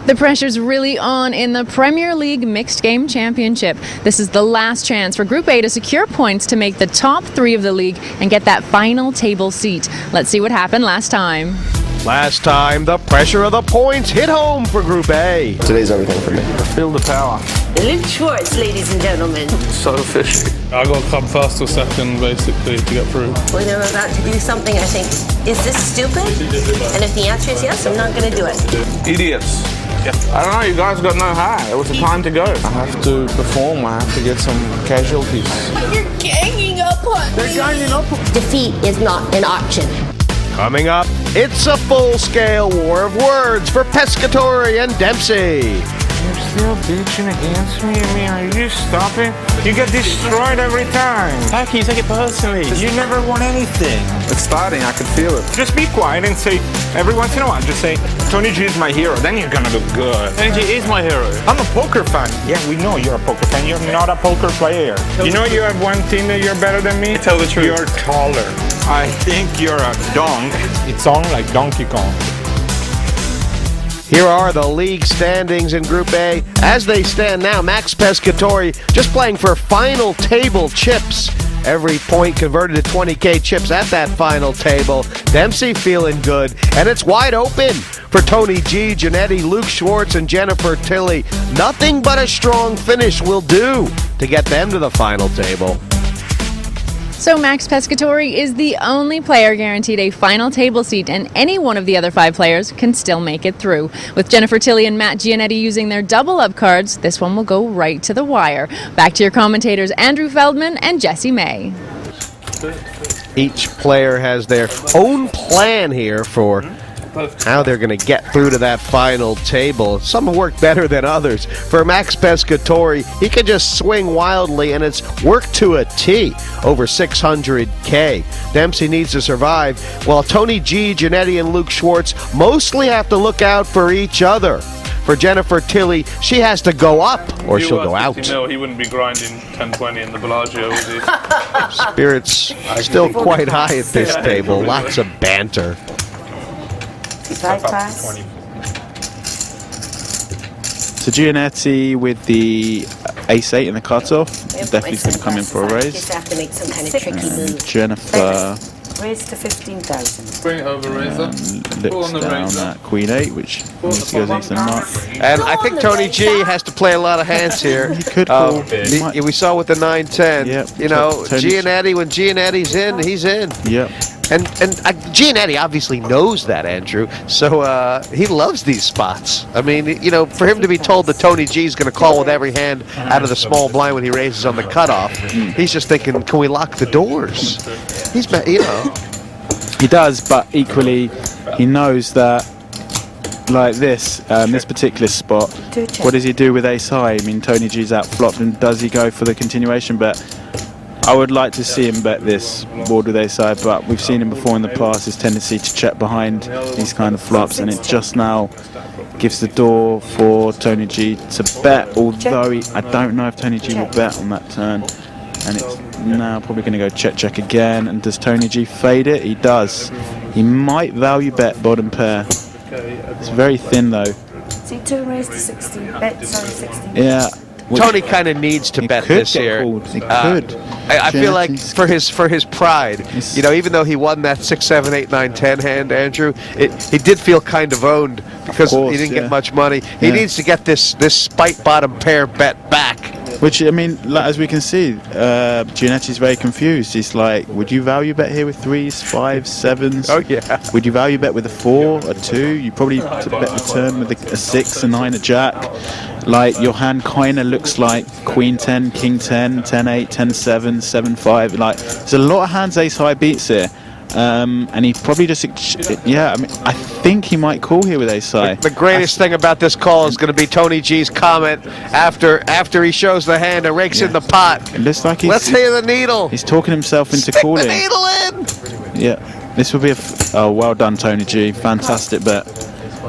The pressure's really on in the Premier League Mixed Game Championship. This is the last chance for Group A to secure points to make the top 3 of the league and get that final table seat. Let's see what happened last time. Last time, the pressure of the points hit home for Group A. Today's everything for me. Feel the power. Luke Schwartz, ladies and gentlemen. So fishy. I got to come first or second, basically, to get through. When I'm about to do something, I think, is this stupid? And if the answer is yes, I'm not going to do it. Idiots. I don't know, you guys got no heart. It was the time to go. I have to perform. I have to get some casualties. You're ganging up on me. They're ganging up. Defeat is not an option. Coming up, it's a full-scale war of words for Pescatori and Dempsey. You're still bitching against me? I mean, are you stopping? You get destroyed every time. How can you take it personally? You never won anything. It's starting, I can feel it. Just be quiet and say, every once in a while, just say, Tony G is my hero, then you're gonna look good. Tony G is my hero. I'm a poker fan. Yeah, we know you're a poker fan. You're not a poker player. You know you have one thing that you're better than me? Tell the truth. You're taller. I think you're a donk. It's on like Donkey Kong. Here are the league standings in Group A. As they stand now, Max Pescatori just playing for final table chips. Every point converted to 20K chips at that final table. Dempsey feeling good, and it's wide open for Tony G, Janetti, Luke Schwartz, and Jennifer Tilly. Nothing but a strong finish will do to get them to the final table. So Max Pescatori is the only player guaranteed a final table seat, and any one of the other 5 players can still make it through. With Jennifer Tilly and Matt Gianetti using their double-up cards, this one will go right to the wire. Back to your commentators, Andrew Feldman and Jesse May. Each player has their own plan here for how they're going to get through to that final table. Some work better than others. For Max Pescatori, he can just swing wildly, and it's work to a T, over 600K. Dempsey needs to survive, while Tony G, Janetti, and Luke Schwartz mostly have to look out for each other. For Jennifer Tilly, she has to go up, or she'll go out. He wouldn't be grinding 10-20 in the Bellagio, would he? Spirits still quite high at this table. Lots of banter. So Gianetti with the ace-8 in the cutoff, definitely going to come in for a raise. Just have to make some kind of tricky move. Jennifer Raise to 15,000. Bring it over, Razor. looks down at Queen-8, which needs to go against the mark. And I think Tony G has to play a lot of hands here. He could call. We saw with the 9-10. Yep. You know, Gianetti, when Gianetti's in, he's in. Yep. And Gianetti obviously knows that, Andrew, so he loves these spots. I mean, you know, for him to be told that Tony G is going to call with every hand out of the small blind when he raises on the cutoff, he's just thinking, can we lock the doors? He's, you know. He does, but equally, he knows that, like this particular spot, what does he do with ace high? I mean, Tony G's out flopped, and does he go for the continuation bet? I would like to see him bet this board with ace high, but we've seen him before in the past, his tendency to check behind these kind of flops, and it just now gives the door for Tony G to bet, although I don't know if Tony G will bet on that turn. And it's now probably going to go check again. And does Tony G fade it? He does. He might value bet bottom pair. It's very thin though. So you turn raise to 16. Bet, sorry, 16. Yeah. Tony kind of needs to bet this here. He could. I feel like for his pride, you know, even though he won that 6, 7, 8, 9, 10 hand, Andrew, he did feel kind of owned because he didn't get much money. He needs to get this spike bottom pair bet back. Which, I mean, as we can see, Gianetti's very confused. He's like, would you value bet here with 3s, 5s, 7s? Oh, yeah. Would you value bet with a 4, a 2? You probably bet the turn with a 6, a 9, a jack. Like, your hand kind of looks like Queen 10, King 10, 10, 8, 10, 7, 7, 5. Like, there's a lot of hands ace high beats here. And he probably just, yeah, I mean, I think he might call here with ace high. The greatest thing about this call is going to be Tony G's comment after he shows the hand and rakes in the pot. It looks like let's hear the needle. He's talking himself into Stick calling. the needle in. Yeah, this will be oh, well done, Tony G. Fantastic bet.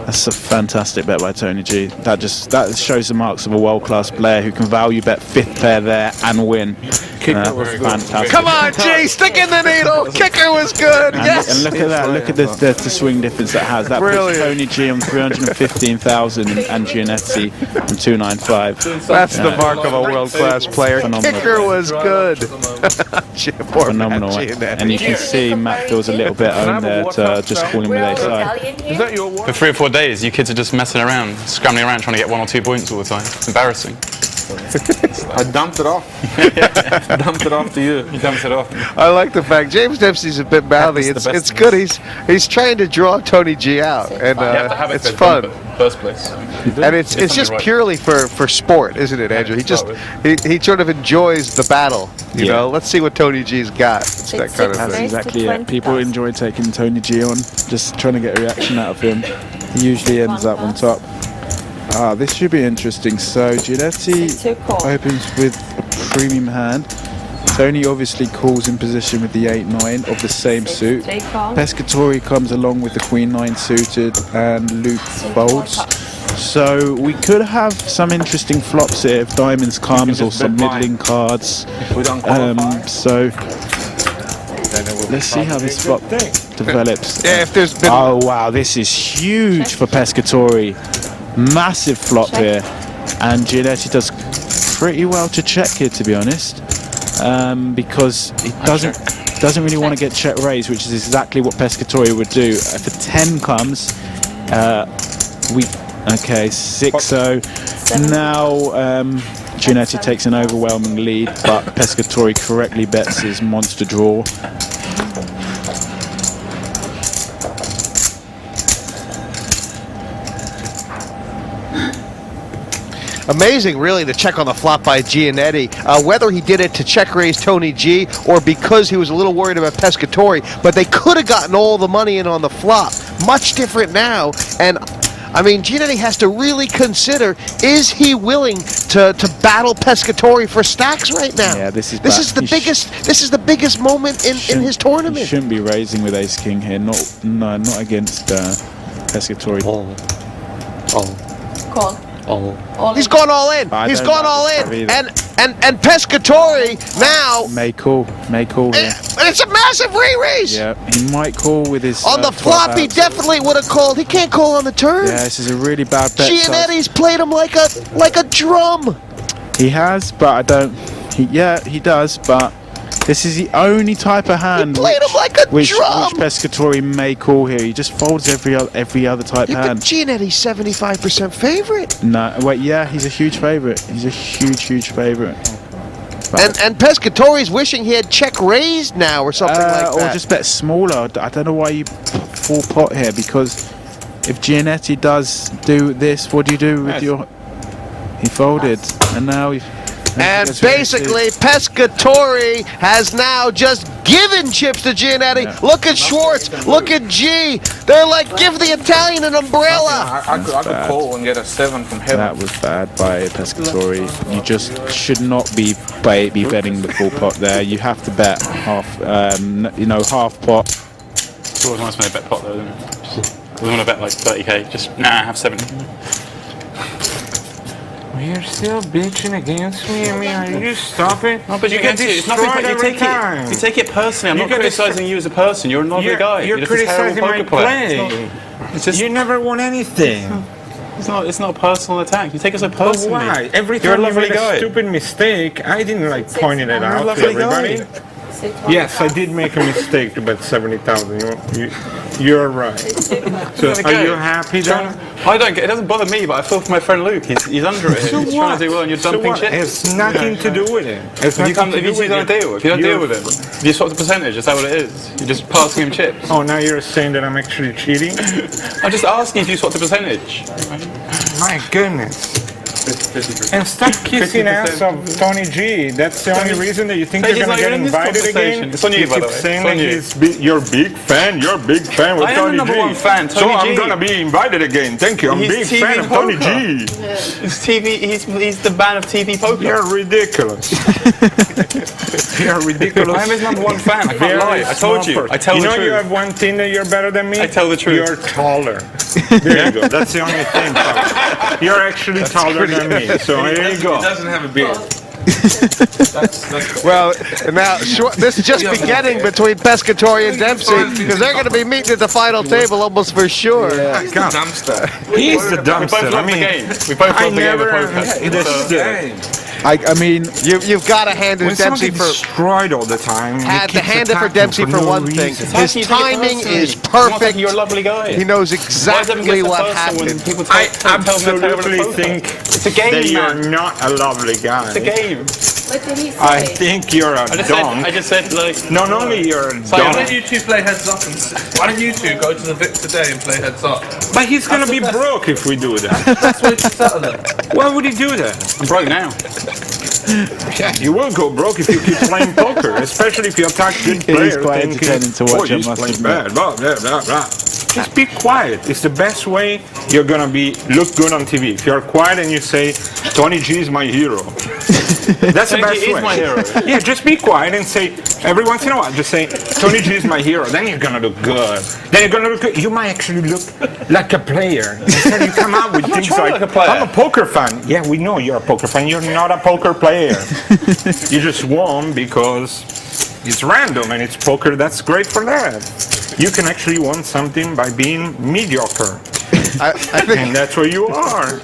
That's a fantastic bet by Tony G. That shows the marks of a world-class player who can value bet 5th pair there and win. Fantastic. Come on, G, stick in the needle. Kicker was good. Yes. And look at that. Look at the swing difference that has. That puts Tony G on 315,000 and Giannetti on 295. That's the mark of a world-class player. Phenomenal. Kicker was good. Phenomenal. And you can see Matt feels a little bit owned there to just call him with a side. Is that your For 3 or 4 days, you kids are just messing around, scrambling around, trying to get 1 or 2 points all the time. It's embarrassing. I dumped it off. Dumped it off to you. You dumped it off. I like the fact James Dempsey's a bit mouthy. It's good. He's trying to draw Tony G out, and it's fun. First place. And it's just purely for sport, isn't it, Andrew? He sort of enjoys the battle. You know, let's see what Tony G's got. It's that kind of That's thing. exactly it. People enjoy taking Tony G on, just trying to get a reaction out of him. He usually ends up on top. This should be interesting. So Giannetti opens with a premium hand. Tony obviously calls in position with the 8-9 of the same suit. Pescatori comes along with the Queen-9 suited, and Luke folds. So we could have some interesting flops here if diamonds comes, or some middling cards. So let's see how this flop develops. Yeah, if there's been Oh wow, this is huge for Pescatori. Massive flop here, and Giannetti does pretty well to check here, to be honest, because he doesn't really want to get check raised, which is exactly what Pescatori would do. If a 10 comes, 6-0. Now Giannetti takes an overwhelming lead, but Pescatori correctly bets his monster draw. amazing, really, the check on the flop by Giannetti. Whether he did it to check raise Tony G or because he was a little worried about Pescatori, but they could have gotten all the money in on the flop. Much different now, and I mean, Giannetti has to really consider: is he willing to battle Pescatori for stacks right now? Yeah, this is the biggest moment in his tournament. He shouldn't be raising with Ace King here. Not against Pescatori. Call. He's gone all in. He's gone all in. And Pescatori now may call here. It's a massive re-raise. Yeah, he might call with his on the flop. He definitely would have called. He can't call on the turn. Yeah, this is a really bad bet. Giannetti's played him like a drum. He has, but I don't. He does, but this is the only type of hand played him like a which drum. Pescatori may call here. He just folds every other type hand. But Giannetti's 75% favorite. No, wait, yeah, he's a huge favorite. He's a huge favorite. And Pescatori's wishing he had check raised now or something like that. Or just bet smaller. I don't know why you full pot here, because if Giannetti does do this, what do you do with your... He folded, and now he... And basically, Pescatori has now just given chips to Giannetti. Yeah. Look at Schwartz. Look at G. They're like, give the Italian an umbrella. I could call and get a 7 from heaven. That was bad by Pescatori. You just should not be betting the full pot there. You have to bet half, half pot. It's always nice when they bet pot though, isn't it? We want to bet like 30k. Just have 70. You're still bitching against me? I mean, are you stopping? No, but you get it. It's nothing. But you take it personally. I'm not criticizing you as a person. You're a lovely guy. You're just criticizing my play. You never won anything. It's not a personal attack. You take it so personally. Why? Every time you made a stupid mistake, I didn't like pointing it out to everybody. Yes, I did make a mistake to bet 70,000. You're right. So are you happy then? I don't get it. Doesn't bother me, but I feel for my friend Luke. He's under it. So he's trying to do well, and you're dumping shit. It has nothing to do with it. If you don't deal with it, you swap the percentage. Is that what it is? You're just passing him chips. Oh, now you're saying that I'm actually cheating? I'm just asking if you swap the percentage. My goodness. And stop kissing ass of Tony G. That's the only reason that you think you're going to get invited again. It's on you, by the way. Saying It's that on you. you're a big fan. You're a big fan with I am Tony the number G. one fan, so Tony I'm G. going to be invited again. Thank you. I'm a He's big TV fan of Tony poker. G. It's TV. He's the man of TV poker. You're ridiculous. You're ridiculous. I'm his number one fan. I can't Very lie. I told smart you. person. I tell the You know truth. you have one thing that you're better than me? I tell the truth. You're taller. There you go. That's the only thing. Papa. You're actually taller than me. So there you go. He doesn't have a beard. Well, now this is just beginning between Pescatore and Dempsey because they're going to be meeting at the final table almost for sure. He's the dumpster. He's the We both dumpster. I love the mean, game. We both I love the game of never. poker. This Game. I mean, You've got to hand it when to Dempsey something for. destroyed all the time. Had he to keeps hand it for attacking Dempsey for no one thing. reason. How His can you take it timing personally? is I'm not perfect. thinking you're a lovely guy. He knows Why does exactly everyone get what so personal when happened. people I tell them they're terrible at absolutely poker? think It's a game, that you're man. not a lovely guy. It's a game. What did he say? I think you're a I just said like. Not only you're a Why donk, don't you two play heads up? Why don't you two go to the Vic today and play heads up? but he's gonna be broke if we do that. That's what it's Saturday. Why would he do that? I'm broke now. Yeah, you will go broke if you keep playing poker, especially if you attack good It is players. quite thinking, entertaining to watch, "Oh, I he's must playing admit." bad, blah, blah, blah, blah." Just be quiet. It's the best way you're gonna look good on TV. If you're quiet and you say, "Tony G is my hero," that's the Tony best G is way. my hero. Yeah, just be quiet and say every once in a while, just say, "Tony G is my hero." Then you're gonna look good. Then you're gonna look good. You might actually look like a player. Instead you come out with things trying like, like a player. "I'm a poker fan." Yeah, we know you're a poker fan. You're not a poker player. You just won because it's random and it's poker. That's great for that. You can actually win something by being mediocre. I think And that's what you are.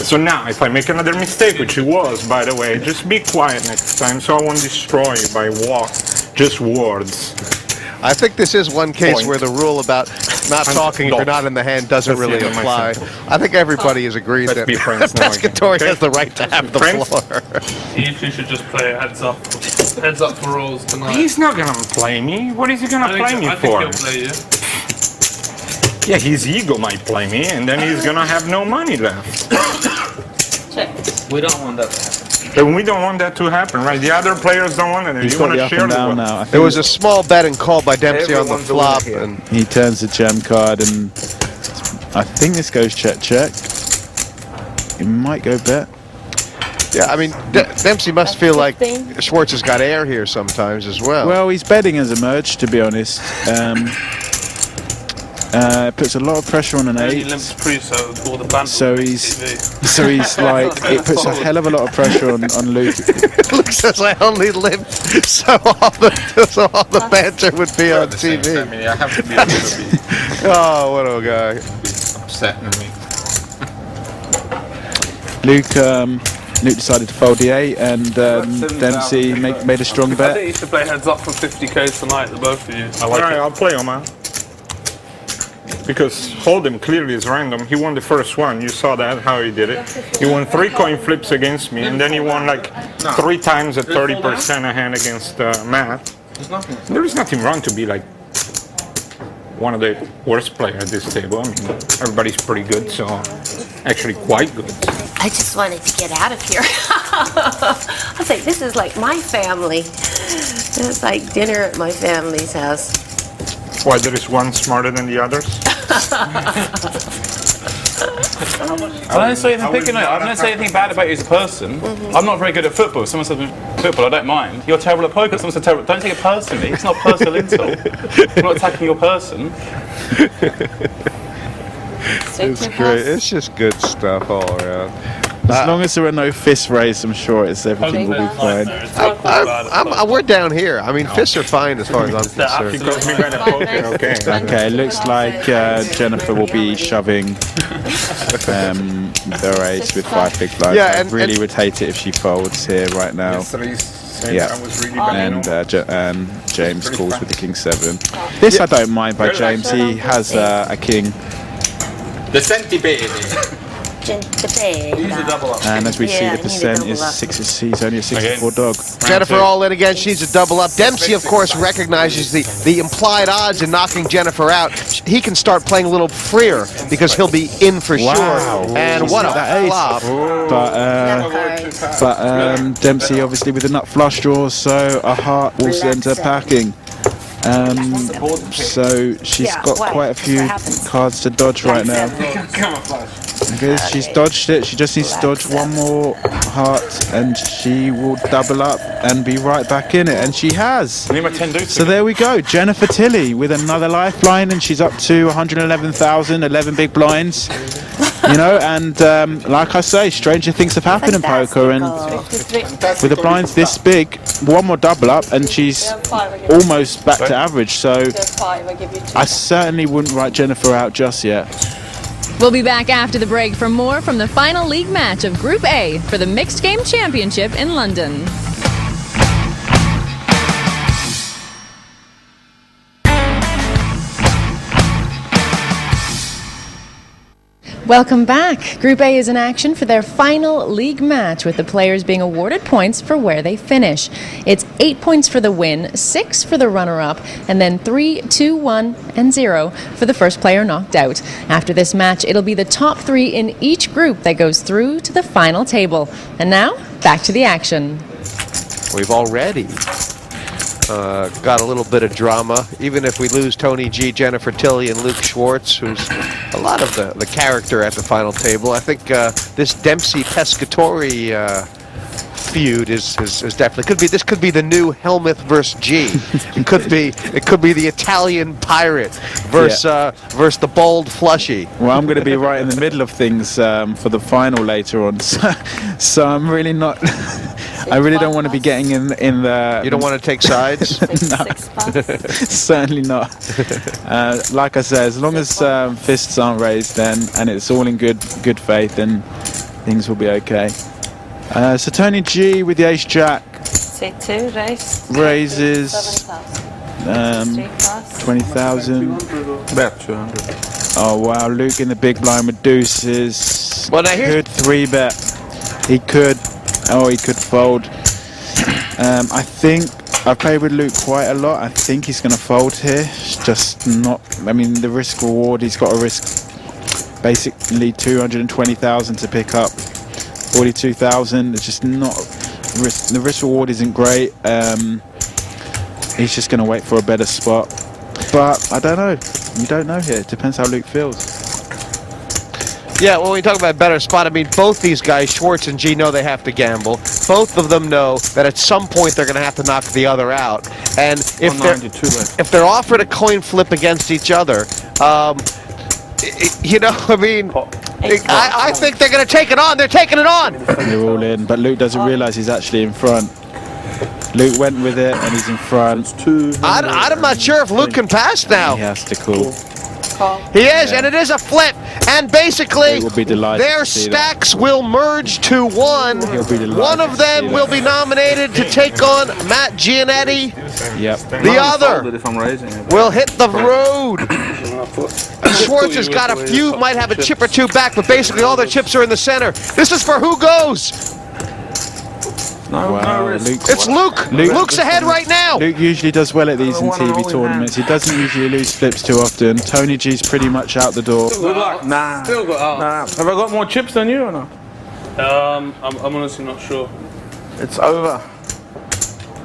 So now, if I make another mistake, which it was, by the way, just be quiet next time so I won't destroy you by just words. I think this is one case Point. where the rule about not talking if you're not in the hand doesn't That's the really end of my apply. sentence. I think everybody has agreed Let's that be friends now again, Pescatore okay? has the right to have the Friends? floor. You two should just play heads up. Heads up for rolls tonight. He's not gonna play me. What is he gonna play me I for? think he'll play you. Yeah, his ego might play me, and then he's gonna have no money left. We don't want that to happen. And we don't want that to happen, right? The other players don't want it. and he's You got want the to up share and the down wealth. now. I think There was a small bet and call by Dempsey on the Everyone's a winner flop, here. and he turns the gem card, and I think this goes check. It might go bet. yeah, I mean Dempsey must feel like Schwartz has got air here sometimes as well. Well, he's betting as a merge, to be honest. Puts a lot of pressure on an Only 8. limps pre, so all the banter So on he's- TV. So he's like, it puts a hell of a lot of pressure on Luke. Luke says I only lived so all the banter would be on TV. I mean, I have to be a little bit Oh, what a guy! upset with me. Luke decided to fold the 8, and Dempsey made a strong I bet. think you should play heads up for 50k tonight, the both of you. All right, I'll play him, man. Because Hold'em clearly is random. He won the first one. You saw that, how he did it. He won 3 coin flips against me, and then he won like 3 times at 30% a hand against Matt. There's nothing. There is nothing wrong to be like one of the worst players at this table. I mean, everybody's pretty good, so actually quite good. I just wanted to get out of here. I was like, this is like my family. It's like dinner at my family's house. Why, there is one smarter than the others? I don't say anything picking on you. I don't say anything bad about you as a person. I'm not very good at football. Someone says football, I don't mind. You're terrible at poker. Someone says terrible. Don't take it personally. It's not a personal insult. I'm not attacking your person. It's great. It's just good stuff all around. As long as there are no fists raised, I'm sure everything will be fine. We're down here. I mean, fists are fine as far as I'm concerned. Because we got a poker, okay. Okay, it looks like Jennifer will be shoving the race with 5 big blinds. Yeah, I really would hate it if she folds here right now. Yeah. And James calls with the king 7. This I don't mind by James. He has a king. The centipede. And as we see, the percent is he's only a 64 dog. Jennifer all in again. She's a double up. Dempsey, of course, recognizes the implied odds in knocking Jennifer out. He can start playing a little freer because he'll be in for sure. And what a flop. But Dempsey obviously with a nut flush draw, so a heart will send her packing. So she's got quite a few cards to dodge right now. Okay, she's dodged it. She just needs to dodge one more heart and she will double up and be right back in it, and she has. So there we go, Jennifer Tilley with another lifeline, and she's up to 111,000, 11 big blinds. You know, and like I say, stranger things have happened in poker, and with the blinds this big, one more double up and she's almost back to average. So I certainly wouldn't write Jennifer out just yet. We'll be back after the break for more from the final league match of Group A for the Mixed Game Championship in London. Welcome back. Group A is in action for their final league match, with the players being awarded points for where they finish. It's 8 points for the win, 6 for the runner-up, and then 3, 2, 1, and 0 for the first player knocked out. After this match, it'll be the top 3 in each group that goes through to the final table. And now, back to the action. We've already got a little bit of drama, even if we lose Tony G, Jennifer Tilley, and Luke Schwartz, who's a lot of the character at the final table. I think this Dempsey Pescatori feud is definitely could be the new Helmuth versus G. It could be the Italian pirate versus the bold Flushy. Well, I'm going to be right in the middle of things for the final later on, so I'm really not. I really don't want to be getting in the. You don't want to take sides? No, certainly not. Like I said, as long as fists aren't raised, and it's all in good faith, then things will be okay. So Tony G with the Ace Jack C2 raises 20,000. About 200. Oh wow, Luke in the big blind with deuces. Well, now could 3-bet. He could. Oh, he could fold. I think I've played with Luke quite a lot. I think he's going to fold here. It's just not. I mean, the risk reward. He's got a risk basically 220,000 to pick up. 42,000. It's just not. The risk reward isn't great. He's just going to wait for a better spot. But I don't know. You don't know here. It depends how Luke feels. Yeah, well, when we talk about better spot, I mean, both these guys, Schwartz and G, know they have to gamble. Both of them know that at some point they're going to have to knock the other out. And if they're offered a coin flip against each other, you know, I mean, I think they're going to take it on. They're taking it on. They're all in, but Luke doesn't realise he's actually in front. Luke went with it, and he's in front. I'm not sure if Luke can pass now. He has to call. He is, and it is a flip. And basically, their stacks will merge to one. One of them will be nominated to take on Matt Gianetti. Yep. The other will hit the road. Schwartz has got a few, might have a chip or two back, but basically all their chips are in the center. This is for who goes. It's Luke. Luke's ahead right now. Luke usually does well at these in TV tournaments. He doesn't usually lose flips too often. Tony G's pretty much out the door. Good luck. Nah. Still got Have I got more chips than you or not? I'm honestly not sure. It's over.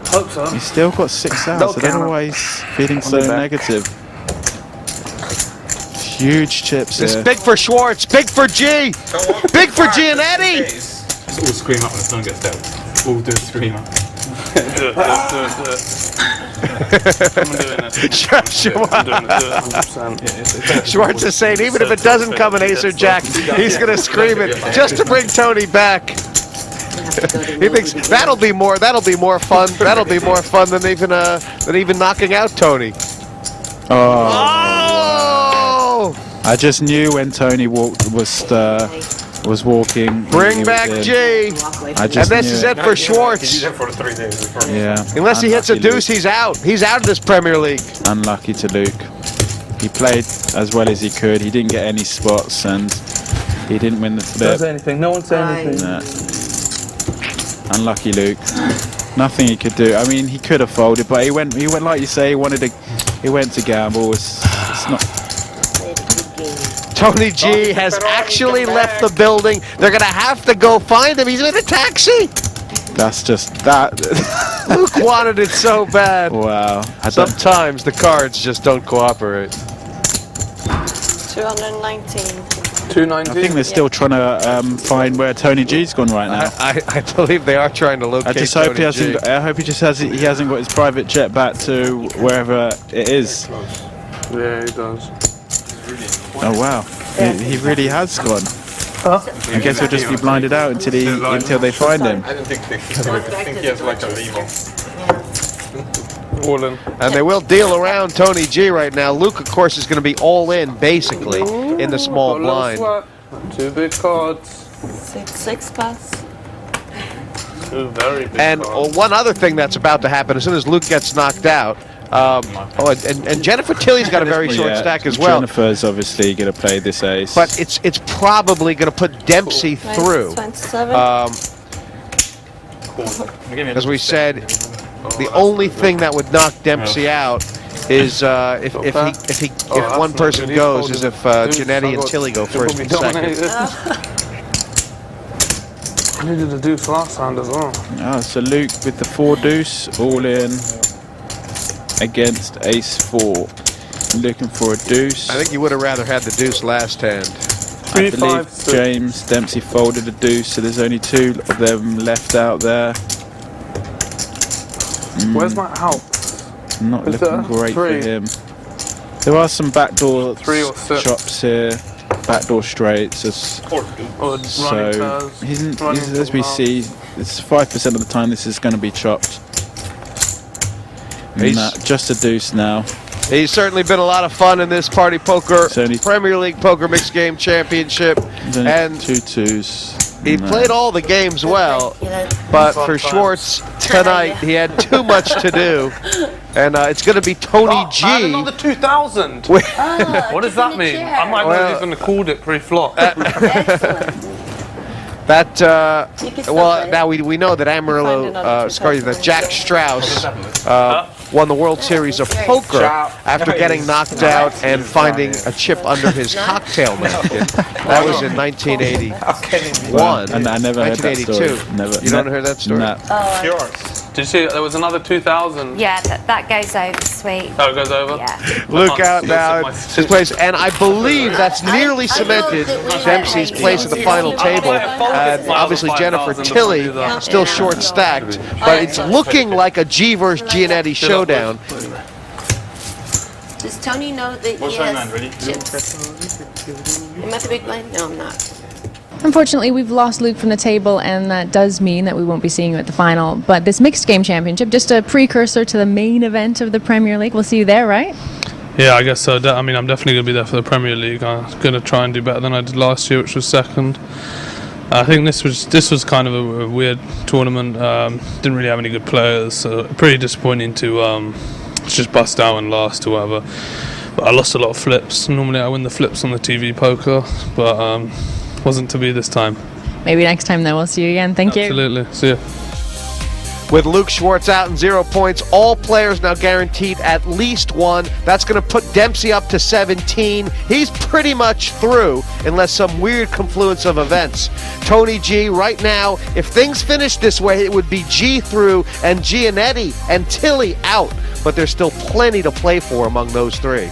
Hope so. He's still got 6 outs. I don't know why he's feeling so negative. Huge chips This here. is big for Schwartz. Big for G. Big for Gianetti. Let's all scream up when the sun gets down. All do a scream up. Do it. I'm doing that. Schwartz is saying even if it doesn't come in Ace or Jack, he's going to scream it just to bring Tony back. He thinks that'll be more fun. That'll be more fun than even knocking out Tony. Oh! I just knew when Tony was walking. Bring back G. And this is it for Schwartz. Yeah. Unless he hits a deuce, he's out. He's out of this Premier League. Unlucky to Luke. He played as well as he could. He didn't get any spots, and He didn't win the flip. Does anything? No one say anything. Nah. Unlucky Luke. Nothing he could do. I mean, he could have folded, but he went like you say. He went to gamble. It's not. Tony G has actually left the building. They're going to have to go find him. He's in a taxi. That's just that. Luke wanted it so bad. Wow. Sometimes the cards just don't cooperate. 219. 219. I think they're still trying to find where Tony G's gone right now. I believe they are trying to locate I just hope Tony he hasn't. G. I hope he just hasn't got his private jet back to wherever it is. Yeah, he does. Oh wow, he really has gone. Huh? I guess he'll just be blinded out until they find him. I didn't think he has like a lever. All in. And they will deal around Tony G right now. Luke, of course, is going to be all in, basically, in the small blind. Two big cards. 6 plus. Two very big And cards. one other thing that's about to happen, as soon as Luke gets knocked out, and Jennifer Tilly's got a very short stack as well. Jennifer's obviously going to play this ace. But it's probably going to put Dempsey through. 27. As we said, the only thing that would knock Dempsey out is if one person goes, is if Janetti and Tilly go first and second. I needed a deuce last round as well. Oh, so Luke with the 4 deuce, all in against ace 4. Looking for a deuce. I think you would have rather had the deuce last hand. I believe James Dempsey folded a deuce, so there's only 2 of them left out there. Where's my help? Not Is looking there great 3? for him. There are some backdoor 3 or 6. chops here, backdoor straights. Or So running pairs. as we see, it's 5% of the time this is going to be chopped. Just a deuce now. He's certainly been a lot of fun in this Party Poker Premier League Poker Mixed Game Championship. And 2 twos. He played all the games well, but for Schwartz tonight, he had too much to do. And it's going to be Tony G. Another 2,000. What does that mean? I might not have even called it pre-flop. Now we know that Amarillo, that Jack Strauss won the World Series of Poker after getting knocked out and finding a chip under his cocktail napkin. That was in 1981. And I never heard that story. 1982. Never. You don't heard that story? No. Did you see there was another 2,000? Yeah, that goes over, sweet. Oh, it goes over? Yeah. Look out now, his place, and I believe that's nearly cemented Dempsey's place at the final table. Obviously Jennifer Tilly still short stacked, but it's looking like a G versus Gianetti showdown. Does Tony know that What's he that, has man? Ready? chips? Am I the big blind? No, I'm not. Unfortunately, we've lost Luke from the table, and that does mean that we won't be seeing you at the final. But this mixed game championship, just a precursor to the main event of the Premier League. We'll see you there, right? Yeah, I guess so. I mean, I'm definitely going to be there for the Premier League. I'm going to try and do better than I did last year, which was second. I think this was kind of a weird tournament. Didn't really have any good players, so pretty disappointing to just bust out and last or whatever. But I lost a lot of flips. Normally I win the flips on the TV poker, but wasn't to be this time. Maybe next time, though. We'll see you again. Thank you. Absolutely. See ya. With Luke Schwartz out in 0 points, all players now guaranteed at least 1. That's going to put Dempsey up to 17. He's pretty much through, unless some weird confluence of events. Tony G, right now, if things finish this way, it would be G through and Gianetti and Tilly out. But there's still plenty to play for among those 3.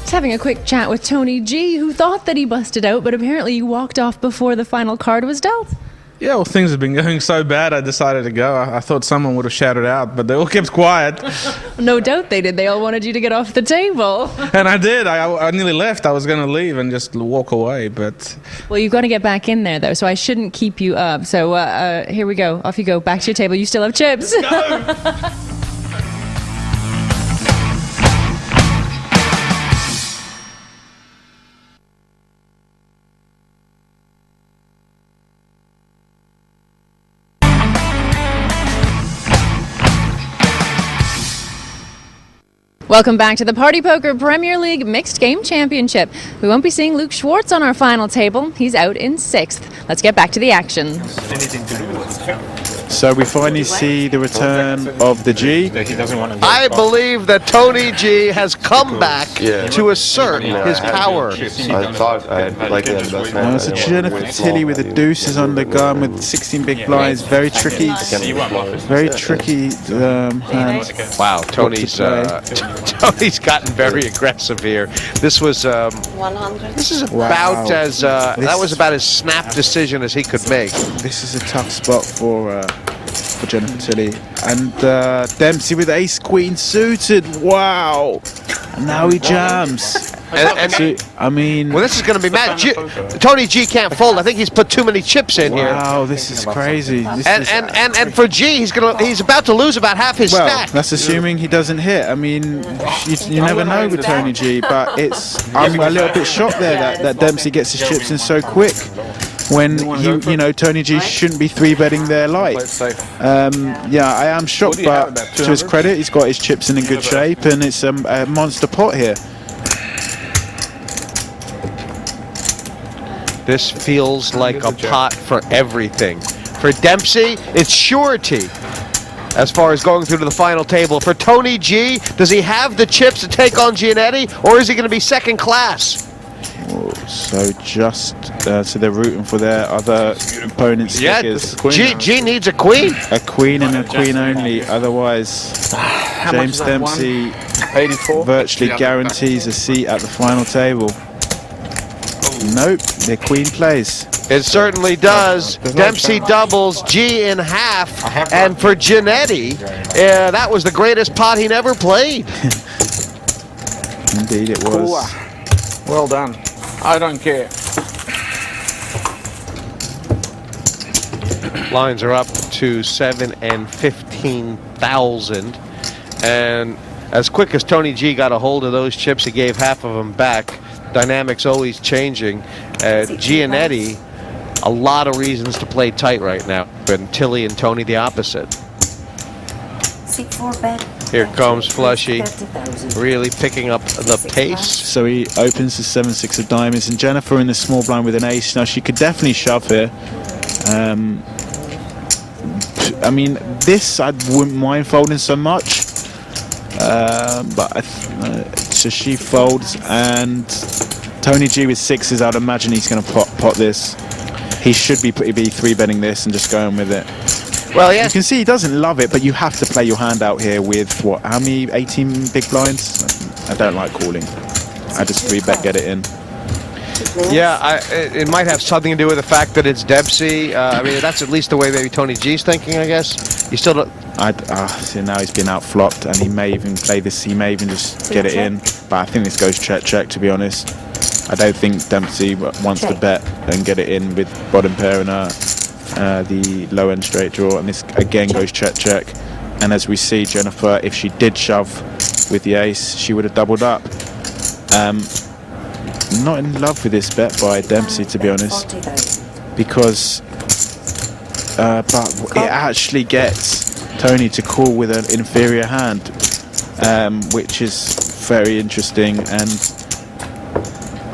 Just having a quick chat with Tony G, who thought that he busted out, but apparently you walked off before the final card was dealt. Yeah, well, things have been going so bad, I decided to go. I thought someone would have shouted out, but they all kept quiet. No doubt they did. They all wanted you to get off the table. And I did. I nearly left. I was going to leave and just walk away, but... Well, you've got to get back in there, though, so I shouldn't keep you up. So here we go. Off you go. Back to your table. You still have chips. Welcome back to the Party Poker Premier League Mixed Game Championship. We won't be seeing Luke Schwartz on our final table. He's out in 6th. Let's get back to the action. So we finally see the return of the G. I believe that Tony G has come back to assert his power. I thought I'd likely have the best hand. Now it's a Jennifer Tilly with the deuces on the gun with 16 big blinds. Very tricky. Very tricky hand. Wow, Tony's gotten very aggressive here. This was 100. this is about as that was about as snap decision as he could make. This is a tough spot for Jennifer Tilly. And Dempsey with ace queen suited. Wow. And now he jams. I mean, well, this is going to be mad. Tony G can't fold. I think he's put too many chips in here. Wow, this is crazy. And for G, he's about to lose about half his stack. That's assuming he doesn't hit. I mean, you never know with Tony G, but I'm a little bit shocked there that Dempsey gets his chips in so quick. When Tony G shouldn't be 3-betting there light. Yeah, I am shocked, but to his credit, he's got his chips in good shape, and it's a monster pot here. This feels like a pot for everything. For Dempsey, it's surety as far as going through to the final table. For Tony G, does he have the chips to take on Giannetti, or is he going to be second class? So just so they're rooting for their other opponent's stickers. G needs a queen. A queen and a queen only. Otherwise, James Dempsey 84 virtually guarantees a seat at the final table. Nope, their queen plays. It certainly does. Dempsey doubles, G in half, and for Giannetti, that was the greatest pot he never played. Indeed it was. Cool. Well done. I don't care. Lines are up to 7 and 15,000, and as quick as Tony G got a hold of those chips, he gave half of them back. Dynamics always changing. Giannetti, a lot of reasons to play tight right now, and Tilly and Tony the opposite. Here comes Flushy, really picking up the pace. So he opens the 7-6 of diamonds, and Jennifer in the small blind with an ace. Now she could definitely shove here. I mean, this I wouldn't mind folding so much, but so she folds, and Tony G with 6s. I'd imagine he's going to pot this. He should be 3-betting this and just going with it. Well, yeah. You can see he doesn't love it, but you have to play your hand out here with how many 18 big blinds? I don't like calling. I just 3-bet, get it in. Yeah, it might have something to do with the fact that it's Dempsey. I mean, that's at least the way maybe Tony G's thinking, I guess. You still don't... See, now he's been outflopped, and he may even play this. He may even just get it in. But I think this goes check, to be honest. I don't think Dempsey wants to bet and get it in with bottom pair and the low end straight draw, and this again goes check. And as we see, Jennifer, if she did shove with the ace, she would have doubled up. Not in love with this bet by Dempsey, to be honest, because but it actually gets Tony to call with an inferior hand, which is very interesting. And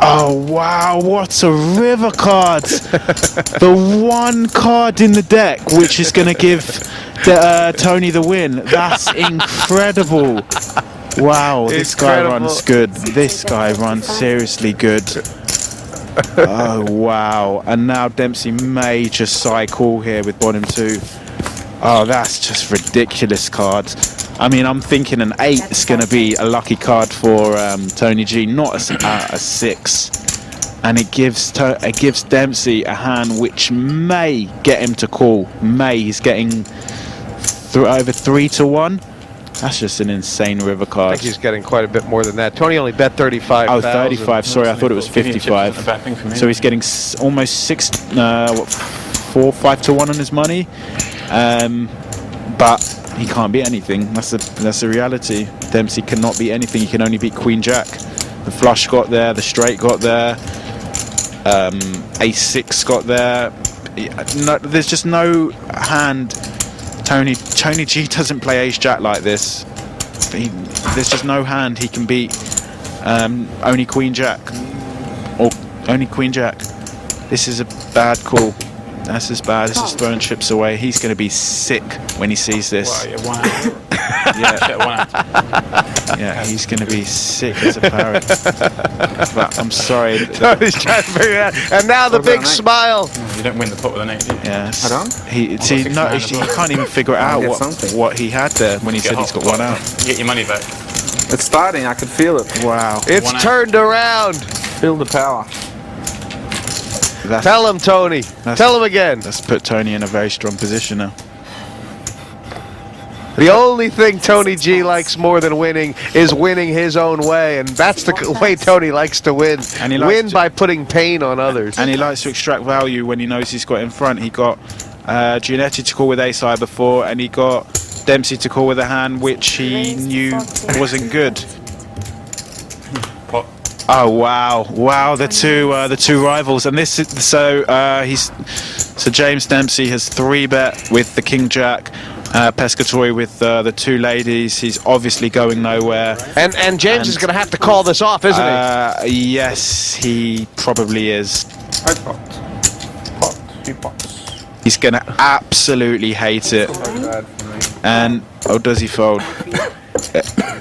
oh wow, what a river card! The one card in the deck which is going to give Tony the win. That's incredible. Wow, this guy runs good. This guy runs seriously good. Oh wow, and now Dempsey may just cycle here with bottom 2. Oh, that's just ridiculous card. I mean, I'm thinking an 8 is going to be a lucky card for Tony G, not a 6. And it gives Dempsey a hand which may get him to call. He's getting over 3-1. That's just an insane river card. I think he's getting quite a bit more than that. Tony only bet 35. Oh, 35. Sorry, I thought it was 55. So he's getting almost 5-1 on his money. But he can't beat anything. That's the reality. Dempsey cannot beat anything. He can only beat Queen Jack. The flush got there. The straight got there. Ace-6 got there. No, there's just no hand. Tony G doesn't play Ace Jack like this. there's just no hand he can beat. Only Queen Jack, or only Queen Jack. This is a bad call. That's as bad as just throwing chips away. He's going to be sick when he sees this. Well, yeah, 1 out. Yeah, he's going to be sick as a parrot. But I'm sorry. Tony's trying to figure it out. And now the big smile. You don't win the pot with an 8, do you? Yes. I don't? He can't even figure out what he had there when he said he's got 1 out. You get your money back. It's starting. I could feel it. Wow. It's 1 out. turned around. Feel the power. Tell him, Tony. Tell him again. Let's put Tony in a very strong position now. The only thing Tony G likes more than winning is winning his own way, and that's the way Tony likes to win. And he likes win by putting pain on others. And he likes to extract value when he knows he's got in front. He got Giannetti to call with ace-high before, and he got Dempsey to call with a hand which he knew wasn't good. Pot. Oh wow! The two rivals, and this is so James Dempsey has 3-bet with the King Jack. Pescatore with the 2 ladies. He's obviously going nowhere. And James is going to have to call this off, isn't he? Yes, he probably is. I pot. He pots. He's going to absolutely hate it. And does he fold?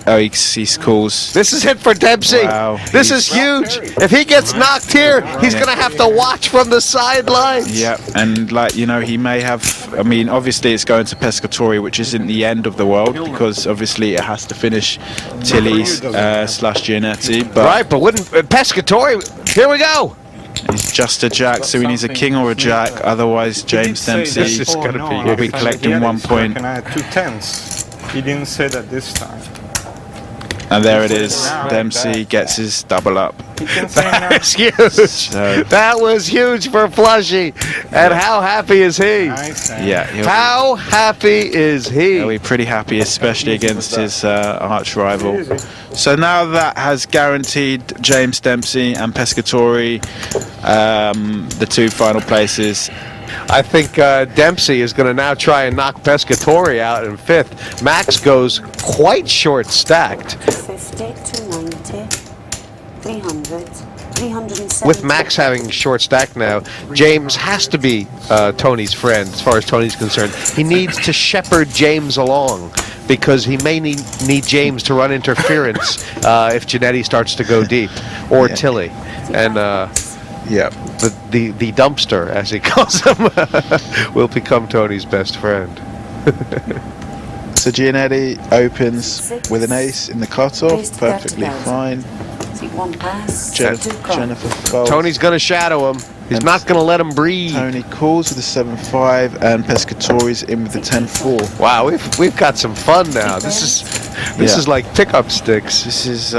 He calls. This is it for Dempsey. Wow, this is huge. If he gets knocked here, he's going to have to watch from the sidelines. Yeah, and he may have. I mean, obviously it's going to Pescatore, which isn't the end of the world because obviously it has to finish Tilly / Giannetti. But right, but wouldn't Pescatore? Here we go. He's just a jack, so he needs a king or a jack. Otherwise, James Dempsey will be collecting 1 point. I had 2 10s. He didn't say that this time. And there it is. Dempsey gets his double up. That's huge. So, that was huge for Flushy. And how happy is he? yeah, How happy is he'll he? be pretty happy, especially against his arch rival. So now that has guaranteed James Dempsey and Pescatore the 2 final places. I think Dempsey is going to now try and knock Pescatore out in 5th. Max goes quite short stacked. 50, 290, 300, 370. With Max having short stack now, James has to be Tony's friend as far as Tony's concerned. He needs to shepherd James along because he may need James to run interference if Giannetti starts to go deep, or Tilly. And the dumpster, as he calls him, will become Tony's best friend. So Giannetti opens with an ace in the cutoff, perfectly fine. Jennifer folds. Tony's going to shadow him. He's not going to let him breathe. Tony calls with a 7-5, and Pescatore's in with the 10-4. Wow, we've got some fun now. This is like pickup sticks. This is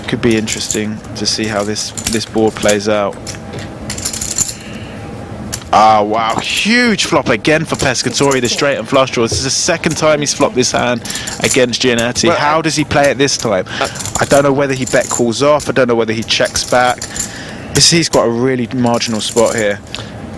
could be interesting to see how this board plays out. Ah, wow, huge flop again for Pescatore, the straight and flush draw. This is the 2nd time he's flopped this hand against Giannetti. Well, how does he play it this time? I don't know whether he bet calls off. I don't know whether he checks back. He's got a really marginal spot here.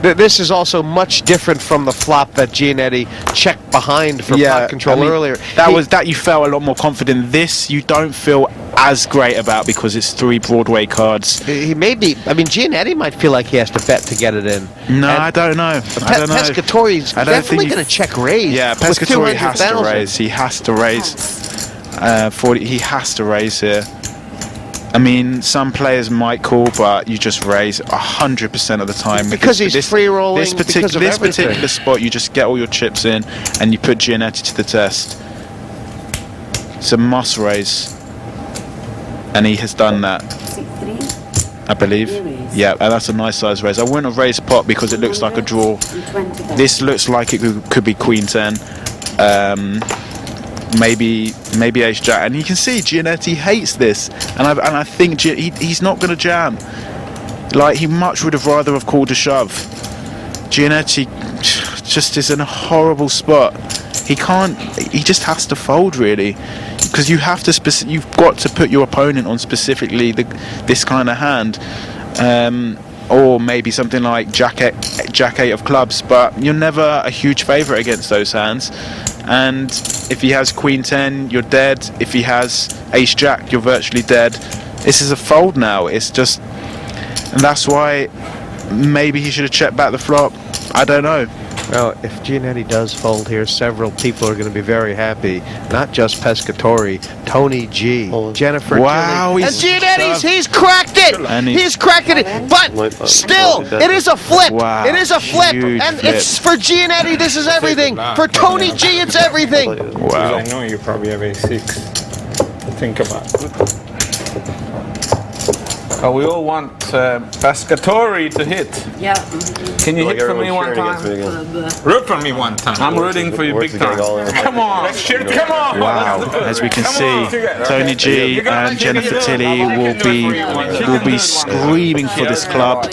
This is also much different from the flop that Giannetti checked behind for pot control earlier. That you felt a lot more confident. This you don't feel as great about because it's 3 Broadway cards. He may be. I mean, Giannetti might feel like he has to bet to get it in. No, I don't know. Pescatore's definitely going to check raise. Yeah, Pescatore has to raise. He has to raise. 40. He has to raise here. I mean, some players might call, but you just raise 100% of the time. Because he's free rolling. This particular spot, you just get all your chips in and you put Giannetti to the test. It's a must raise. And he has done that, I believe. Yeah, and that's a nice size raise. I wouldn't have raised pot because it looks like a draw. This looks like it could be Queen 10. Maybe Ace Jack, and you can see Giannetti hates this, and I think he's not going to jam. Like, he much would have rather have called a shove. Giannetti just is in a horrible spot. He just has to fold really, because you've got to put your opponent on specifically this kind of hand, or maybe something like Jack 8 of clubs, but you're never a huge favourite against those hands. and if he has Queen 10, you're dead. If he has Ace Jack, you're virtually dead. This is a fold now. It's just, and that's why maybe he should have checked back the flop. I don't know. Well, if Giannetti does fold here, several people are going to be very happy. Not just Pescatori, Tony G, Jennifer. Wow, Tilly. And Giannetti's cracked it. He's cracked it. But still, it is a flip. Wow, it is a flip, and flip. it's for Giannetti. This is everything. For Tony G, it's everything. Wow. I know you probably have A6. Think about it. Oh, we all want Pescatori to hit. Yeah. Can you hit for me one time? Root for me one time. I'm rooting for you big time. Come on. Come on. Wow, as we can see, Tony G and Jennifer Tilly will be screaming for this club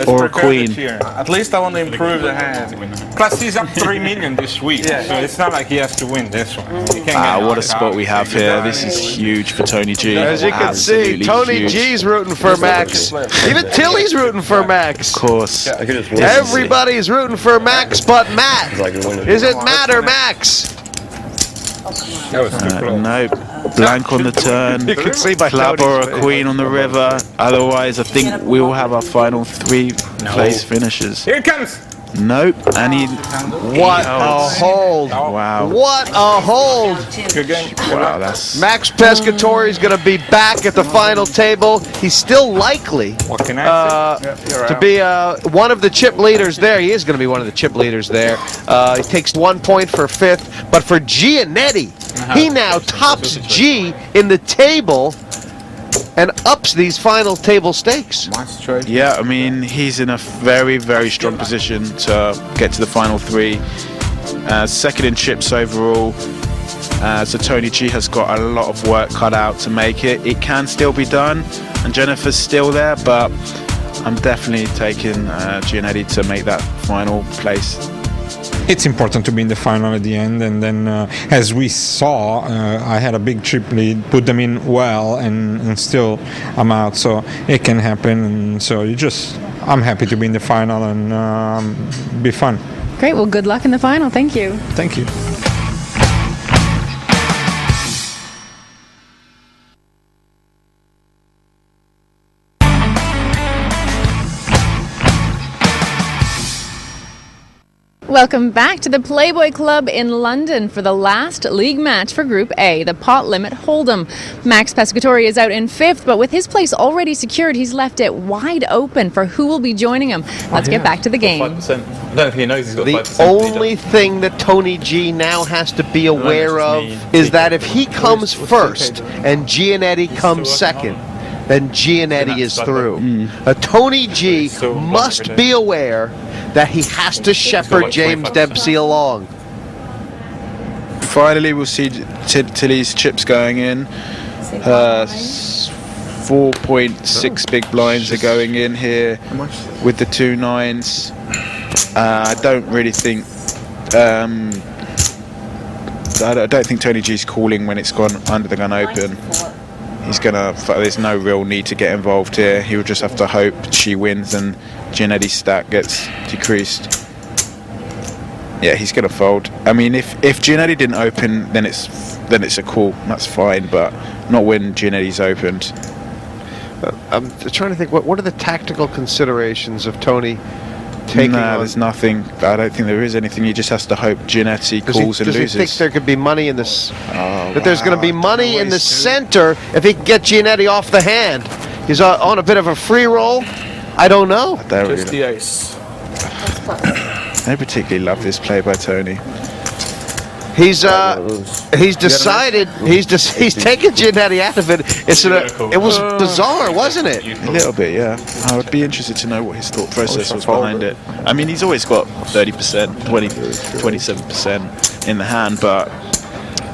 or a queen. At least I want to improve the hand. Plus, he's up 3 million this week, so it's not like he has to win this one. He can't What a spot we have here. This is huge for Tony G. As you can see, Absolutely Tony huge. G's rooting for Max. Even Tilly's rooting for Max. Of course. Everybody's rooting for Max but Matt. Is it Matt or Max? That was too close. No, blank on the turn. You can see by Club Tony's or a face. queen on the river. Otherwise, I think we will have our final 3 place finishes. Here it comes. Nope, and he. What a hold. Wow. What a hold. Good game. Wow, that's. Max Pescatori is going to be back at the final table. He's still likely What can I say? to be one of the chip leaders there. He is going to be one of the chip leaders there. He takes 1 point for 5th, but for Giannetti, he now tops G in the table and ups these final table stakes. Yeah, I mean, he's in a very, very strong position to get to the final 3. Second in chips overall. So Tony G has got a lot of work cut out to make it. It can still be done, and Jennifer's still there, but I'm definitely taking Giannetti to make that final place. It's important to be in the final at the end, and then as we saw, I had a big chip lead, put them in well, and still I'm out, so it can happen, and so I'm happy to be in the final and be fun. Great. Well, good luck in the final. Thank you. Thank you. Welcome back to the Playboy Club in London for the last league match for Group A, the Pot Limit Hold'em. Max Pescatori is out in 5th, but with his place already secured, he's left it wide open for who will be joining him. Let's get back to the game. 5%. I don't know if he knows he's got The 5%. only thing that Tony G now has to be aware of is that if he comes first and Giannetti comes second, then Giannetti is through. Tony G must be aware that he has to shepherd James Dempsey along. Finally, we'll see Tilly's chips going in. 4.6 big blinds are going in here with the 2 9s. I don't really think. I don't think Tony G's calling when it's gone under the gun open. He's gonna. There's no real need to get involved here. He'll just have to hope she wins and Giannetti's stack gets decreased. Yeah, he's gonna fold. I mean, if Giannetti didn't open, then it's a call. That's fine, but not when Giannetti's opened. I'm trying to think. What are the tactical considerations of Tony taking on? There's nothing. I don't think there is anything. He just has to hope Giannetti calls and loses. Does he think there could be money in this? That there's going to be money in the center if he can get Giannetti off the hand. He's on a bit of a free roll. I don't know. Just the ace. I particularly love this play by Tony. He's decided he's taken Giannetti out of it. It was bizarre, wasn't it? A little bit, yeah. I would be interested to know what his thought process was behind it. I mean, he's always got 30%, 27% in the hand, but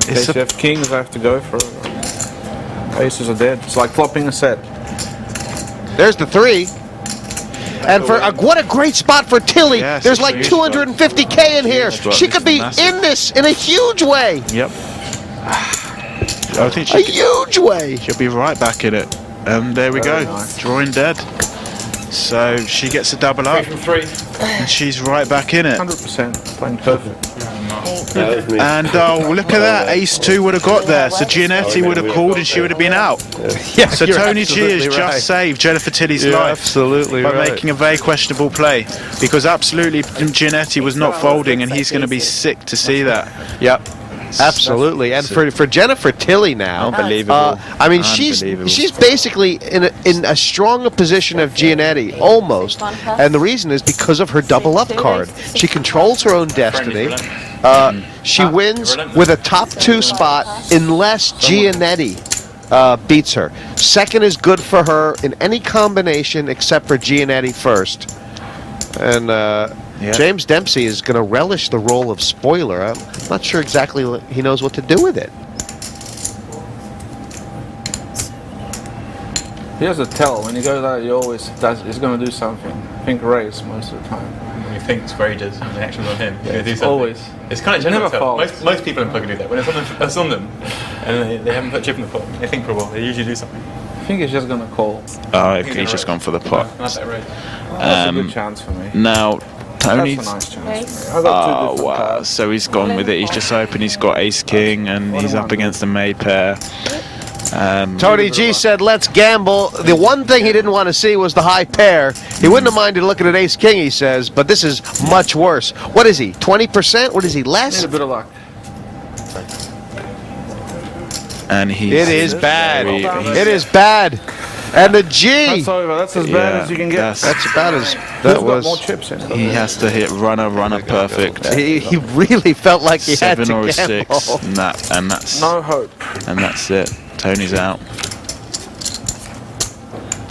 If you have kings, I have to go for it. Aces are dead. It's like flopping a set. There's the 3. And for what a great spot for Tilly. Yes, There's like 250K in here. She could be in this in a huge way. Yep. I think a huge way. She'll be right back in it. And there we go. Drawing dead. So she gets a double up. 3 from 3. And she's right back in it. 100%. Playing perfect. And look at that, ace-2 would have got there. So Giannetti would have called and she would have been out. Yeah, So you're Tony G has absolutely right. just saved Jennifer Tilly's You're life absolutely by right. making a very questionable play. Because absolutely Giannetti was not folding, and he's going to be sick to see that. Yep. Absolutely, and for Jennifer Tilly now, Unbelievable. I mean, she's basically in a stronger position of Giannetti, almost, and the reason is because of her double up card. She controls her own destiny. She wins with a top 2 spot unless Giannetti beats her. Second is good for her in any combination except for Giannetti first, and. James Dempsey is going to relish the role of spoiler. I'm not sure exactly he knows what to do with it. He has a tell. When he goes out, he always does. He's going to do something. I think race most of the time. When he thinks for ages and the action's on him, he's going to do something. Always. It's kind of general Never tell. falls. Most people in poker do that. When it's on them, and they haven't put a chip in the pot, they think for a while. They usually do something. I think he's just going to call. Oh, he's just gone for the pot. That's that right. That's a good chance for me. Now, Tony's. That's a nice chance for me. I got two different wow. cards. So he's gone with it. He's just open. He's got ace-king, and he's up against the made pair. Tony G said, let's gamble. The one thing he didn't want to see was the high pair. He wouldn't have minded looking at ace-king, he says, but this is much worse. What is he, 20%? What is he, less? Need a bit of luck. And he's It is bad. he's- It is bad. And the G. That's over. That's as bad as you can get. That's about as Who's that got was. more chips in? He has to hit runner perfect. He really felt like he had 7 to or a gamble. 6, and that's No hope. and that's it. Tony's out.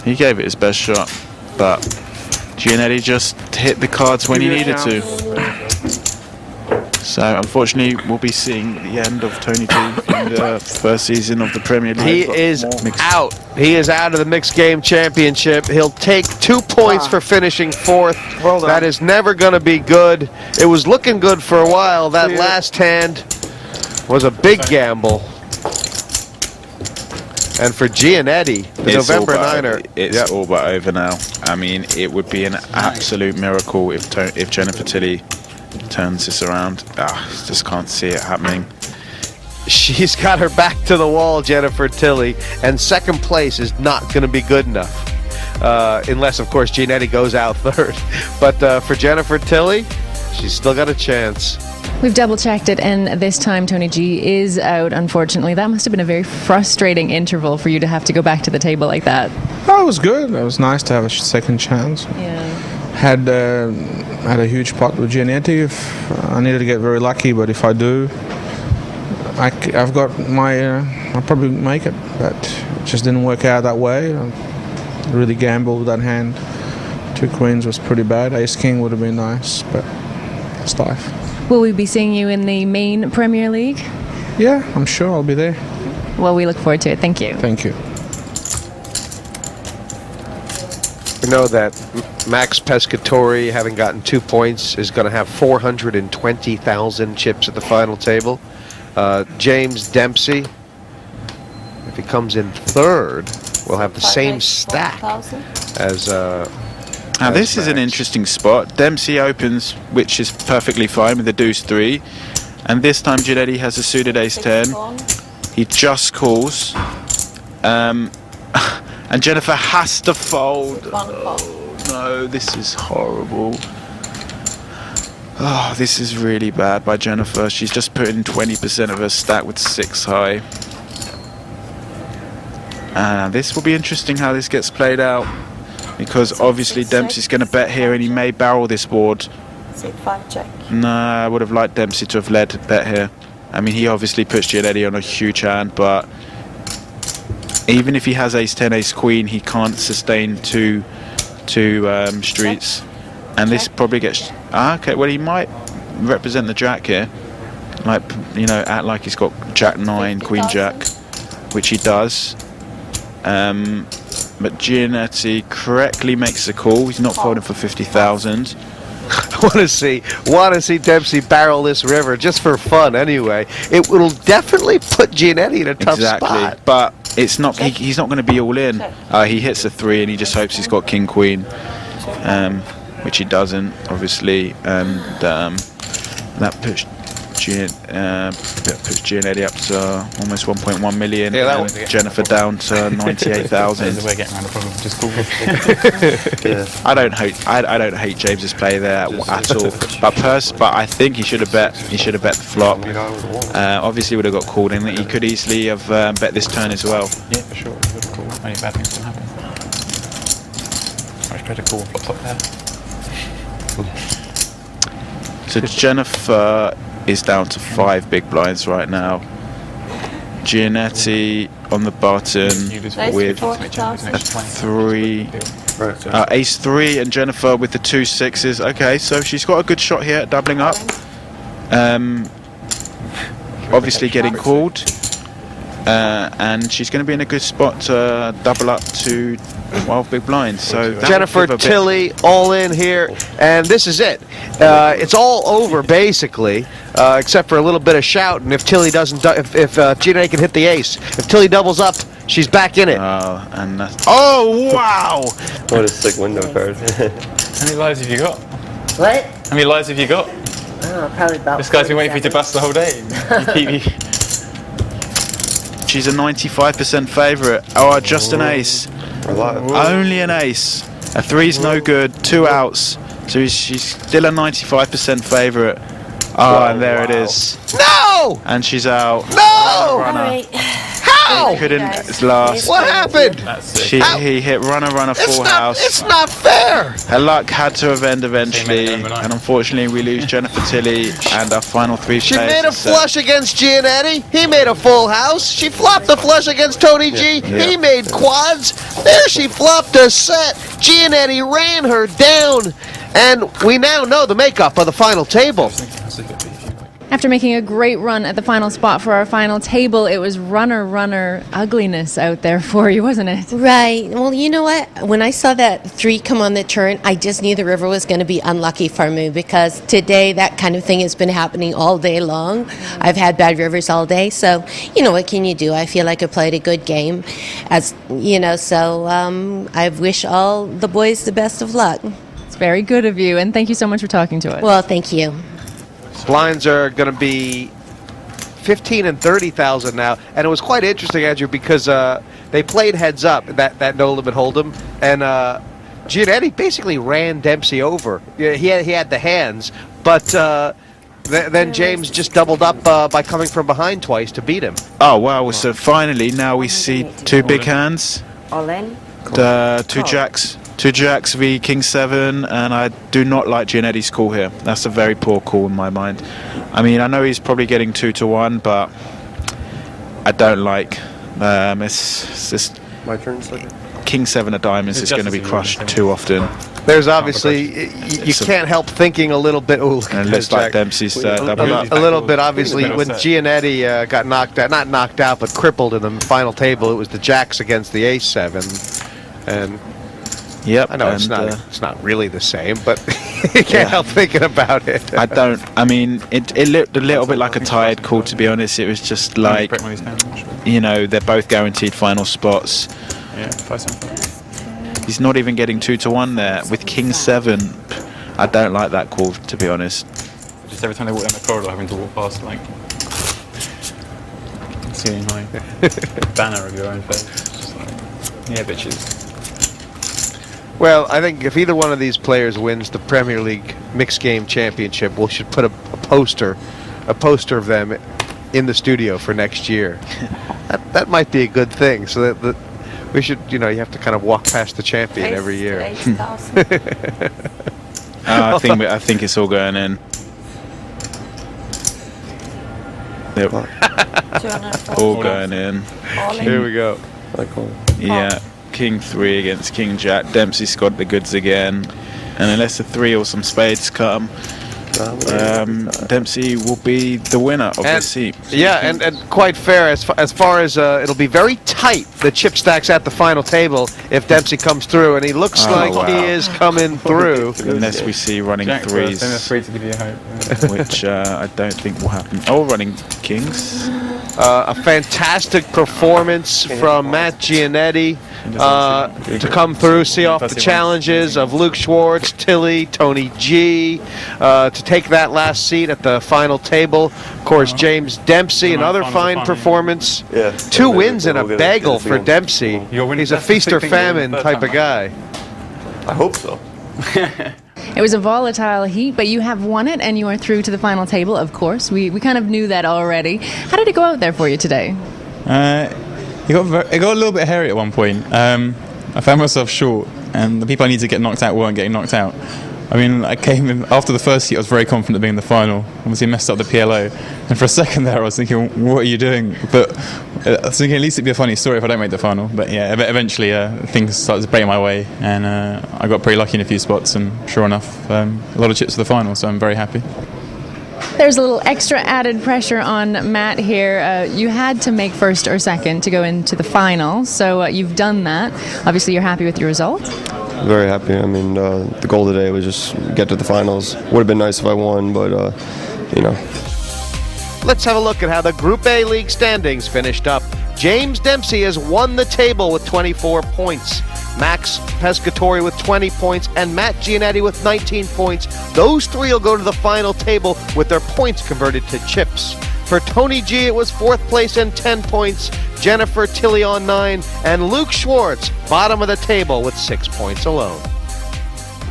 He gave it his best shot, but Giannetti just hit the cards when he Give you a needed to. So unfortunately, we'll be seeing the end of Tony G in the first season of the Premier League. He is out. He is out of the Mixed Game Championship. He'll take 2 points for finishing 4th. Well done. That is never going to be good. It was looking good for a while. That last hand was a big gamble. And for Giannetti, the It's November all but- Niner. It's all but over now. I mean, it would be an absolute miracle if Jennifer Tilly turns this around. Just can't see it happening. She's got her back to the wall, Jennifer Tilly, and second place is not going to be good enough. Unless, of course, Giannetti goes out third. But for Jennifer Tilly, she's still got a chance. We've double checked it, and this time Tony G is out, unfortunately. That must have been a very frustrating interval for you to have to go back to the table like that. Oh, it was good. It was nice to have a second chance. Yeah. Had a huge pot with Giannetti. If I needed to get very lucky, but if I do, I've got my. I'll probably make it, but it just didn't work out that way. I really gambled with that hand. 2 queens was pretty bad. Ace king would have been nice, but it's life. Will we be seeing you in the main Premier League? Yeah, I'm sure I'll be there. Well, we look forward to it. Thank you. Thank you. We know that Max Pescatori, having gotten 2 points, is going to have 420,000 chips at the final table. James Dempsey, if he comes in third, will have the same stack as. Now this is an interesting spot. Dempsey opens, which is perfectly fine with the deuce 3, and this time Giannetti has a suited ace 10. He just calls, and Jennifer has to fold. Oh no, this is horrible. Oh, this is really bad by Jennifer. She's just put in 20% of her stack with 6 high. This will be interesting how this gets played out, because obviously Dempsey's going to bet here, and he may barrel this board. 6-5 check. No, I would have liked Dempsey to have led bet here. I mean, he obviously puts Giannetti on a huge hand, but even if he has ace 10, ace queen, he can't sustain two streets. And this probably gets... okay, well, he might represent the jack here. Like, you know, act like he's got jack 9, queen jack, which he does. But Giannetti correctly makes the call. He's not folding for 50,000. Want to see Dempsey barrel this river just for fun anyway. It will definitely put Giannetti in a tough spot. But it's not. He's not going to be all in. He hits a 3 and he just hopes he's got king queen, which he doesn't, obviously, and that puts puts Gianetti up to almost 1.1 million. Yeah, that and Jennifer down to 98,000. There's a way of getting around the problem, which is cool. I don't hate James's play there at all. But I think he should have bet. He should have bet the flop. Obviously, would have got called in. He could easily have bet this turn as well. Yeah, for sure. He would have called. Only bad things can happen. I tried to call flops up there. So Jennifer is down to 5 big blinds right now. Gianetti on the button with a 3, ace 3, and Jennifer with the 2 6s. Okay, so she's got a good shot here at doubling up. Obviously getting called, and she's going to be in a good spot to double up to 12 big blinds. So Jennifer Tilly all in here, and this is it. It's all over basically, except for a little bit of shouting. If Tilly doesn't, if Gianetti can hit the ace, if Tilly doubles up, she's back in it. Oh wow! What a sick window card. How many lives have you got? What? How many lives have you got? Oh, probably about. This guy's been waiting for you to bust the whole day. She's a 95% favourite. Oh, just an ace. Only an ace. A 3's no good. 2 outs. So she's still a 95% favourite. Oh, and there it is. No! And she's out. No! Alright. How? Couldn't. It's last. What happened? He hit runner full house. It's not fair. Her luck had to have ended eventually, and unfortunately we lose Jennifer Tilly and our final 3 She players. made a flush against Gianetti. He made a full house. She flopped the flush against Tony G. He made quads. There she flopped a set. Gianetti ran her down. And we now know the makeup of the final table. After making a great run at the final spot for our final table, it was runner ugliness out there for you, wasn't it? Right. Well, you know what? When I saw that 3 come on the turn, I just knew the river was going to be unlucky for me, because today that kind of thing has been happening all day long. I've had bad rivers all day, so you know, what can you do? I feel like I played a good game, as you know. So I wish all the boys the best of luck. It's very good of you, and thank you so much for talking to us. Well, thank you. Blinds are going to be 15 and 30,000 now, and it was quite interesting, Andrew, because they played heads up that no limit hold'em, and Gianetti basically ran Dempsey over. Yeah, he had the hands, but then James just doubled up by coming from behind twice to beat him. Oh wow! So finally, now we see 2 big hands. All in. 2 jacks. 2 jacks v King 7, and I do not like Gianetti's call here. That's a very poor call in my mind. I mean, I know he's probably getting 2 to 1, but I don't like. It's just My turn, second. King 7 of diamonds is going to be crushed too often. There's obviously you can't help thinking a little bit. Oh, and it looks like Dempsey's double up. A little bit, obviously, when Gianetti got knocked out, not knocked out, but crippled in the final table, it was the jacks against the ace 7, and. Yep. I know it's not really the same, but you can't help thinking about it. I mean, it looked a little bit like a tired call, to be honest. It was just like, you know, they're both guaranteed final spots. Yeah, he's not even getting 2 to 1 there with King 7. I don't like that call, to be honest. Just every time they walk down the corridor, having to walk past like seeing like banner of your own face. Just like, yeah, bitches. Well, I think if either one of these players wins the Premier League Mixed Game Championship, we should put a poster of them in the studio for next year. that might be a good thing. So that we should, you know, you have to kind of walk past the champion every year. I think it's all going in. All going in. Here we go. Yeah. King 3 against King Jack. Dempsey's got the goods again, and unless a 3 or some spades come, Dempsey will be the winner of this heap. Yeah, and quite fair as far as it'll be very tight, the chip stacks at the final table if Dempsey comes through, and he looks like he is coming through. Unless we see running 3s, to give you hope. which I don't think will happen. Oh, running kings. A fantastic performance from Matt Gianetti to come through, see off the challenges of Luke Schwartz, Tilly, Tony G, to take that last seat at the final table. Of course, James Dempsey, another fine performance. Yeah. 2 wins and a bagel for Dempsey. He's a feast or famine type of guy. I hope so. It was a volatile heat, but you have won it and you are through to the final table, of course. We kind of knew that already. How did it go out there for you today? It got a little bit hairy at one point. I found myself short, and the people I needed to get knocked out weren't getting knocked out. I mean, I came in after the first heat. I was very confident of being in the final. Obviously, messed up the PLO, and for a second there, I was thinking, "What are you doing?" But I was thinking, at least it'd be a funny story if I don't make the final. But yeah, eventually things started to break my way, and I got pretty lucky in a few spots. And sure enough, a lot of chips for the final. So I'm very happy. There's a little extra added pressure on Matt here. You had to make first or second to go into the final, so you've done that. Obviously, you're happy with your result. Very happy. I mean, the goal today was just get to the finals. Would have been nice if I won, but, you know. Let's have a look at how the Group A League standings finished up. James Dempsey has won the table with 24 points. Max Pescatori with 20 points and Matt Gianetti with 19 points. Those three will go to the final table with their points converted to chips. For Tony G, it was 4th place and 10 points. Jennifer Tilly on 9, and Luke Schwartz, bottom of the table with 6 points alone.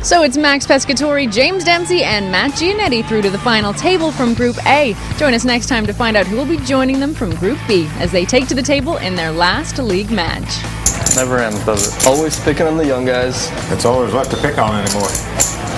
So it's Max Pescatori, James Dempsey, and Matt Gianetti through to the final table from Group A. Join us next time to find out who will be joining them from Group B as they take to the table in their last league match. Never ends, does it? Always picking on the young guys. It's always what to pick on anymore.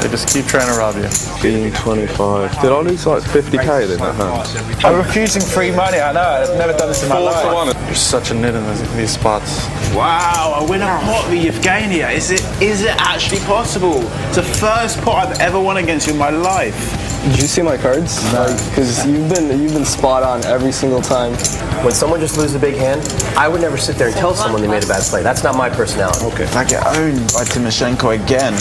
They just keep trying to rob you. Being 25. Did I lose like 50k then at home? I'm refusing free money, I know. I've never done this in my life. You're such a nit in these spots. Wow, I win a pot with Yevgenia. Is it actually possible? It's the first pot I've ever won against you in my life. Did you see my cards? No. Because you've been spot on every single time. When someone just loses a big hand, I would never sit there and tell someone they made a bad play. That's not my personality. Okay. If I get owned by Timoshenko again,